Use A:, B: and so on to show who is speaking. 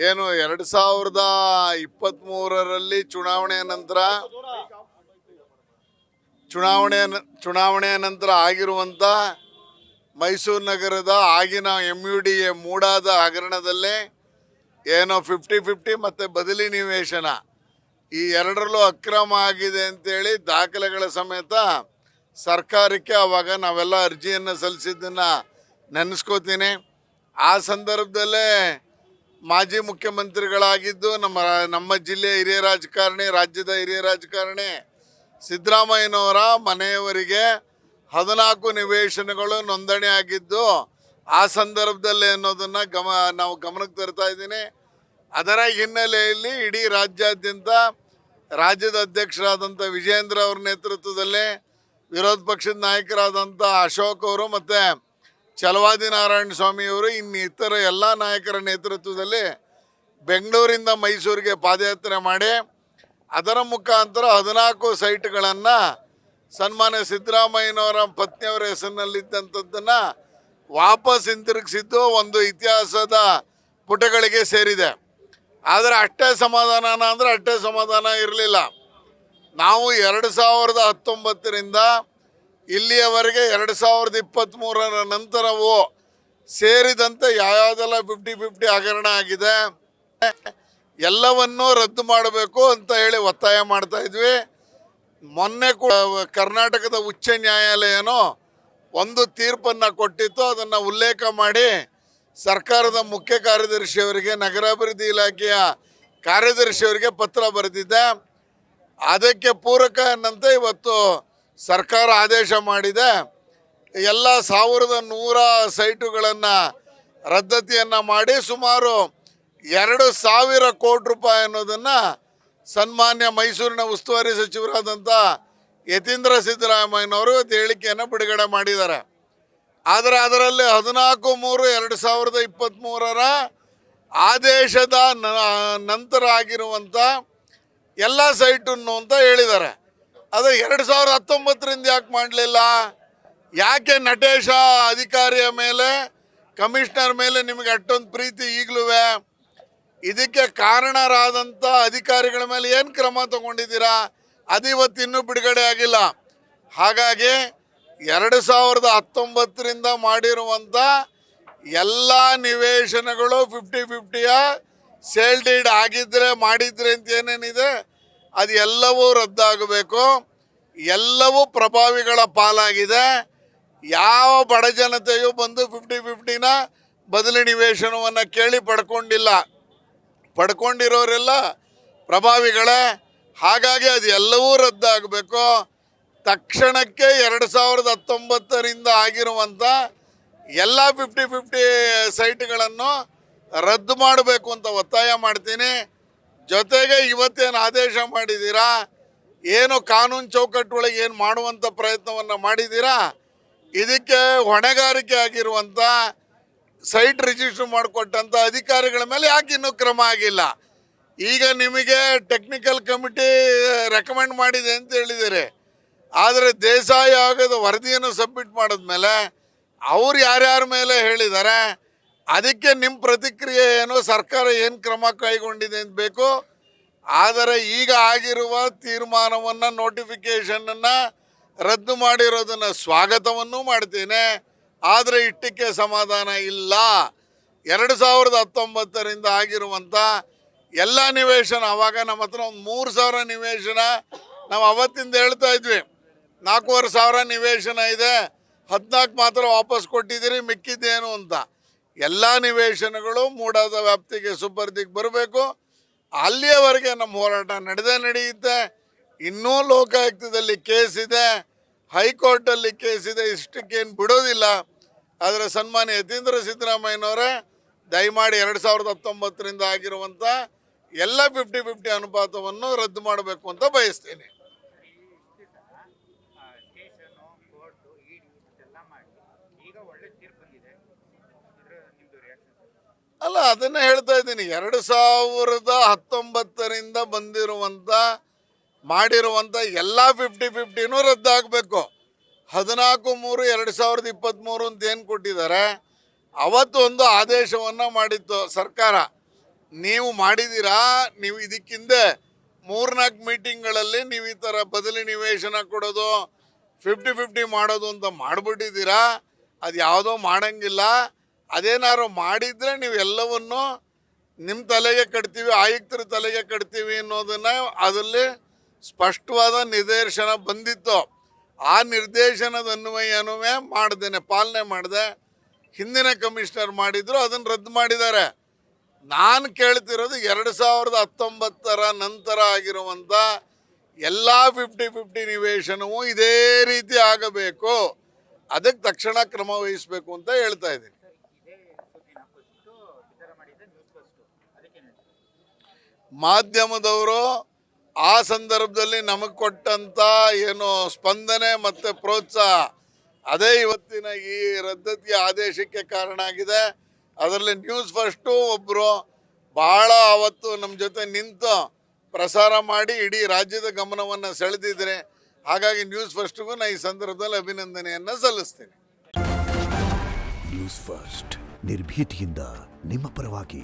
A: ಏನು 2023ರಲ್ಲಿ ಚುನಾವಣೆಯ ನಂತರ ಆಗಿರುವಂತ ಮೈಸೂರು ನಗರದ ಆಗಿನ MUDA ಮೂಡಾದ ಹಗರಣದಲ್ಲೇ ಏನೋ 50-50 ಮತ್ತೆ ಬದಲಿ ನಿವೇಶನ ಈ ಎರಡರಲ್ಲೂ ಅಕ್ರಮ ಆಗಿದೆ ಅಂತೇಳಿ ದಾಖಲೆಗಳ ಸಮೇತ ಸರ್ಕಾರಕ್ಕೆ ಅವಾಗ ನಾವೆಲ್ಲ ಅರ್ಜಿಯನ್ನು ಸಲ್ಲಿಸಿದ್ದನ್ನು ನೆನೆಸ್ಕೋತೀನಿ. ಆ ಸಂದರ್ಭದಲ್ಲೇ ಮಾಜಿ ಮುಖ್ಯಮಂತ್ರಿಗಳಾಗಿದ್ದು ನಮ್ಮ ಜಿಲ್ಲೆಯ ಹಿರಿಯ ರಾಜಕಾರಣಿ, ರಾಜ್ಯದ ಹಿರಿಯ ರಾಜಕಾರಣಿ ಸಿದ್ದರಾಮಯ್ಯನವರ ಮನೆಯವರಿಗೆ 14 ನಿವೇಶನಗಳು ನೋಂದಣಿ ಆಗಿದ್ದು ಆ ಸಂದರ್ಭದಲ್ಲಿ ಅನ್ನೋದನ್ನು ನಾವು ಗಮನಕ್ಕೆ ತರ್ತಾ ಇದ್ದೀನಿ. ಅದರ ಹಿನ್ನೆಲೆಯಲ್ಲಿ ಇಡೀ ರಾಜ್ಯಾದ್ಯಂತ ರಾಜ್ಯದ ಅಧ್ಯಕ್ಷರಾದಂಥ ವಿಜೇಂದ್ರ ಅವ್ರ ನೇತೃತ್ವದಲ್ಲಿ ವಿರೋಧ ಪಕ್ಷದ ನಾಯಕರಾದಂಥ ಅಶೋಕ್ ಅವರು ಮತ್ತು ಛಲವಾದಿ ನಾರಾಯಣ ಸ್ವಾಮಿಯವರು ಇತರ ಎಲ್ಲ ನಾಯಕರ ನೇತೃತ್ವದಲ್ಲಿ ಬೆಂಗಳೂರಿಂದ ಮೈಸೂರಿಗೆ ಪಾದಯಾತ್ರೆ ಮಾಡಿ ಅದರ ಮುಖಾಂತರ 14 ಸೈಟ್ಗಳನ್ನು ಸನ್ಮಾನ್ಯ ಸಿದ್ದರಾಮಯ್ಯನವರ ಪತ್ನಿಯವರ ಹೆಸರಿನಲ್ಲಿದ್ದಂಥದ್ದನ್ನು ವಾಪಸ್ ಹಿಂತಿರುಗಿಸಿದ್ದು ಒಂದು ಇತಿಹಾಸದ ಪುಟಗಳಿಗೆ ಸೇರಿದೆ. ಆದರೆ ಅಷ್ಟೇ ಸಮಾಧಾನ ಅಂದರೆ ಅಷ್ಟೇ ಸಮಾಧಾನ ಇರಲಿಲ್ಲ. ನಾವು 2019ರಿಂದ ಇಲ್ಲಿಯವರೆಗೆ 2023ರ ನಂತರವೂ ಸೇರಿದಂತೆ ಯಾವ್ಯಾವುದೆಲ್ಲ 50-50 ಹಗರಣ ಆಗಿದೆ ಎಲ್ಲವನ್ನೂ ರದ್ದು ಮಾಡಬೇಕು ಅಂತ ಹೇಳಿ ಒತ್ತಾಯ ಮಾಡ್ತಾ ಇದ್ವಿ. ಮೊನ್ನೆ ಕೂಡ ಕರ್ನಾಟಕದ ಉಚ್ಚ ನ್ಯಾಯಾಲಯನೋ ಒಂದು ತೀರ್ಪನ್ನು ಕೊಟ್ಟಿತ್ತು. ಅದನ್ನು ಉಲ್ಲೇಖ ಮಾಡಿ ಸರ್ಕಾರದ ಮುಖ್ಯ ಕಾರ್ಯದರ್ಶಿಯವರಿಗೆ, ನಗರಾಭಿವೃದ್ಧಿ ಇಲಾಖೆಯ ಕಾರ್ಯದರ್ಶಿಯವರಿಗೆ ಪತ್ರ ಬರೆದಿದ್ದೆ. ಅದಕ್ಕೆ ಪೂರಕ ಅನ್ನಂತೆ ಇವತ್ತು ಸರ್ಕಾರ ಆದೇಶ ಮಾಡಿದೆ. ಎಲ್ಲ 1100 ಸೈಟುಗಳನ್ನು ರದ್ದತಿಯನ್ನು ಮಾಡಿ ಸುಮಾರು 2,000 ಕೋಟಿ ರೂಪಾಯಿ ಅನ್ನೋದನ್ನು ಸನ್ಮಾನ್ಯ ಮೈಸೂರಿನ ಉಸ್ತುವಾರಿ ಸಚಿವರಾದಂಥ ಯತೀಂದ್ರ ಸಿದ್ದರಾಮಯ್ಯನವರು ಇವತ್ತು ಹೇಳಿಕೆಯನ್ನು ಬಿಡುಗಡೆ ಮಾಡಿದ್ದಾರೆ. ಆದರೆ ಅದರಲ್ಲಿ 14/3/2023ರ ಆದೇಶದ ನಂತರ ಆಗಿರುವಂಥ ಎಲ್ಲ ಸೈಟನ್ನು ಅಂತ ಹೇಳಿದ್ದಾರೆ. ಅದು 2019ರಿಂದ ಯಾಕೆ ಮಾಡಲಿಲ್ಲ? ಯಾಕೆ ನಟೇಶ ಅಧಿಕಾರಿಯ ಮೇಲೆ, ಕಮಿಷನರ್ ಮೇಲೆ ನಿಮಗೆ ಅಷ್ಟೊಂದು ಪ್ರೀತಿ ಈಗಲೂ? ಇದಕ್ಕೆ ಕಾರಣರಾದಂಥ ಅಧಿಕಾರಿಗಳ ಮೇಲೆ ಏನು ಕ್ರಮ ತಗೊಂಡಿದ್ದೀರಾ? ಅದು ಇವತ್ತಿನ್ನೂ ಬಿಡುಗಡೆ ಆಗಿಲ್ಲ. ಹಾಗಾಗಿ 2019ರಿಂದ ಮಾಡಿರುವಂಥ ಎಲ್ಲ ನಿವೇಶನಗಳು 50-50ಯ ಸೇಲ್ ಡೀಡ್ ಆಗಿದ್ರೆ ಮಾಡಿದ್ರೆ ಅಂತ ಏನೇನಿದೆ ಅದು ಎಲ್ಲವೂ ರದ್ದಾಗಬೇಕು. ಎಲ್ಲವೂ ಪ್ರಭಾವಿಗಳ ಪಾಲಾಗಿದೆ. ಯಾವ ಬಡ ಜನತೆಯೂ ಬಂದು 50-50ನ ಬದಲಿ ನಿವೇಶನವನ್ನು ಕೇಳಿ ಪಡ್ಕೊಂಡಿಲ್ಲ. ಪಡ್ಕೊಂಡಿರೋರೆಲ್ಲ ಪ್ರಭಾವಿಗಳೇ. ಹಾಗಾಗಿ ಅದು ಎಲ್ಲವೂ ರದ್ದಾಗಬೇಕು. ತಕ್ಷಣಕ್ಕೆ 2019ರಿಂದ ಆಗಿರುವಂಥ ಎಲ್ಲ 50-50 ಸೈಟ್ಗಳನ್ನು ರದ್ದು ಮಾಡಬೇಕು ಅಂತ ಒತ್ತಾಯ ಮಾಡ್ತೀನಿ. ಜೊತೆಗೆ ಇವತ್ತೇನು ಆದೇಶ ಮಾಡಿದ್ದೀರಾ, ಏನು ಕಾನೂನು ಚೌಕಟ್ಟೊಳಗೆ ಏನು ಮಾಡುವಂಥ ಪ್ರಯತ್ನವನ್ನು ಮಾಡಿದ್ದೀರಾ, ಇದಕ್ಕೆ ಹೊಣೆಗಾರಿಕೆ ಆಗಿರುವಂಥ ಸೈಟ್ ರಿಜಿಸ್ಟರ್ ಮಾಡಿಕೊಟ್ಟಂಥ ಅಧಿಕಾರಿಗಳ ಮೇಲೆ ಯಾಕೆ ಇನ್ನೂ ಕ್ರಮ ಆಗಿಲ್ಲ? ಈಗ ನಿಮಗೆ ಟೆಕ್ನಿಕಲ್ ಕಮಿಟಿ ರೆಕಮೆಂಡ್ ಮಾಡಿದೆ ಅಂತ ಹೇಳಿದ್ದೀರಿ. ಆದರೆ ದೇಸಾಯಿ ಆಯೋಗದ ವರದಿಯನ್ನು ಸಬ್ಮಿಟ್ ಮಾಡಿದ್ಮೇಲೆ ಅವ್ರು ಯಾರ್ಯಾರ ಮೇಲೆ ಹೇಳಿದ್ದಾರೆ, ಅದಕ್ಕೆ ನಿಮ್ಮ ಪ್ರತಿಕ್ರಿಯೆ ಏನು, ಸರ್ಕಾರ ಏನು ಕ್ರಮ ಕೈಗೊಂಡಿದೆ ಅಂತ ಬೇಕು. ಆದರೆ ಈಗ ಆಗಿರುವ ತೀರ್ಮಾನವನ್ನು, ನೋಟಿಫಿಕೇಷನನ್ನು ರದ್ದು ಮಾಡಿರೋದನ್ನು ಸ್ವಾಗತವನ್ನು ಮಾಡ್ತೀನಿ. ಆದರೆ ಇಷ್ಟಕ್ಕೆ ಸಮಾಧಾನ ಇಲ್ಲ. 2019ರಿಂದ ಆಗಿರುವಂಥ ಎಲ್ಲ ನಿವೇಶನ, ಆವಾಗ ನಮ್ಮ ಹತ್ರ ಒಂದು 3,000 ನಿವೇಶನ ನಾವು ಅವತ್ತಿಂದ ಹೇಳ್ತಾ ಇದ್ವಿ. 4,500 ನಿವೇಶನ ಇದೆ, 14 ಮಾತ್ರ ವಾಪಸ್ ಕೊಟ್ಟಿದ್ದೀರಿ, ಮಿಕ್ಕಿದ್ದೇನು ಅಂತ. ಎಲ್ಲ ನಿವೇಶನಗಳು ಮೂಡಾದ ವ್ಯಾಪ್ತಿಗೆ ಸುಪರ್ದಿಗೆ ಬರಬೇಕು. ಅಲ್ಲಿಯವರೆಗೆ ನಮ್ಮ ಹೋರಾಟ ನಡೆಯುತ್ತೆ. ಇನ್ನೂ ಲೋಕಾಯುಕ್ತದಲ್ಲಿ ಕೇಸ್ ಇದೆ, ಹೈಕೋರ್ಟಲ್ಲಿ ಕೇಸ್ ಇದೆ, ಇಷ್ಟಕ್ಕೇನು ಬಿಡೋದಿಲ್ಲ. ಆದರೆ ಸನ್ಮಾನ್ಯ ಯತೀಂದ್ರ ಸಿದ್ದರಾಮಯ್ಯನವರೇ ದಯಮಾಡಿ 2019ರಿಂದ ಆಗಿರುವಂಥ ಎಲ್ಲ 50-50 ಅನುಪಾತವನ್ನು ರದ್ದು ಮಾಡಬೇಕು ಅಂತ ಬಯಸ್ತೇನೆ. ಅಲ್ಲ, ಅದನ್ನೇ ಹೇಳ್ತಾ ಇದ್ದೀನಿ. 2019ರಿಂದ ಬಂದಿರುವಂಥ ಮಾಡಿರುವಂಥ ಎಲ್ಲ 50-50ನೂ ರದ್ದಾಗಬೇಕು. 14/3/2023 ಅಂತ ಏನು ಕೊಟ್ಟಿದ್ದಾರೆ, ಅವತ್ತು ಒಂದು ಆದೇಶವನ್ನು ಮಾಡಿತ್ತು ಸರ್ಕಾರ. ನೀವು ಮಾಡಿದ್ದೀರಾ? ನೀವು ಇದಕ್ಕಿಂದೆ 3-4 ಮೀಟಿಂಗ್ಗಳಲ್ಲಿ ನೀವು ಈ ಥರ ಬದಲಿ ನಿವೇಶನ ಕೊಡೋದು 50-50 ಮಾಡೋದು ಅಂತ ಮಾಡಿಬಿಟ್ಟಿದ್ದೀರಾ. ಅದು ಯಾವುದೋ ಮಾಡೋಂಗಿಲ್ಲ. ಅದೇನಾದ್ರು ಮಾಡಿದರೆ ನೀವು ಎಲ್ಲವನ್ನು ನಿಮ್ಮ ತಲೆಗೆ ಕಟ್ತೀವಿ, ಆಯುಕ್ತರ ತಲೆಗೆ ಕಟ್ತೀವಿ ಅನ್ನೋದನ್ನು ಅದರಲ್ಲಿ ಸ್ಪಷ್ಟವಾದ ನಿರ್ದೇಶನ ಬಂದಿತ್ತು. ಆ ನಿರ್ದೇಶನದ ಅನ್ವಯನೂ ಪಾಲನೆ ಮಾಡಿದೆ. ಹಿಂದಿನ ಕಮಿಷನರ್ ಮಾಡಿದ್ರು, ಅದನ್ನು ರದ್ದು ಮಾಡಿದ್ದಾರೆ. ನಾನು ಕೇಳ್ತಿರೋದು 2019 ನಂತರ ಆಗಿರುವಂಥ ಎಲ್ಲ 50-50 ನಿವೇಶನವೂ ಇದೇ ರೀತಿ ಆಗಬೇಕು, ಅದಕ್ಕೆ ತಕ್ಷಣ ಕ್ರಮ ವಹಿಸಬೇಕು ಅಂತ ಹೇಳ್ತಾ ಇದ್ದೀನಿ. ಮಾಧ್ಯಮದವರು ಆ ಸಂದರ್ಭದಲ್ಲಿ ನಮಗೆ ಕೊಟ್ಟಂಥ ಏನು ಸ್ಪಂದನೆ ಮತ್ತು ಪ್ರೋತ್ಸಾಹ ಅದೇ ಇವತ್ತಿನ ಈ ರದ್ದತಿಯ ಆದೇಶಕ್ಕೆ ಕಾರಣ ಆಗಿದೆ. ಅದರಲ್ಲಿ ನ್ಯೂಸ್ ಫಸ್ಟು ಒಬ್ಬರು ಭಾಳ ಅವತ್ತು ನಮ್ಮ ಜೊತೆ ನಿಂತು ಪ್ರಸಾರ ಮಾಡಿ ಇಡೀ ರಾಜ್ಯದ ಗಮನವನ್ನು ಸೆಳೆದಿದ್ರೆ. ಹಾಗಾಗಿ ನ್ಯೂಸ್ ಫಸ್ಟ್ಗೂ ನಾನು ಈ ಸಂದರ್ಭದಲ್ಲಿ ಅಭಿನಂದನೆಯನ್ನು ಸಲ್ಲಿಸ್ತೀನಿ.
B: ನ್ಯೂಸ್ ಫಸ್ಟ್ ನಿರ್ಭೀತಿಯಿಂದ ನಿಮ್ಮ ಪರವಾಗಿ.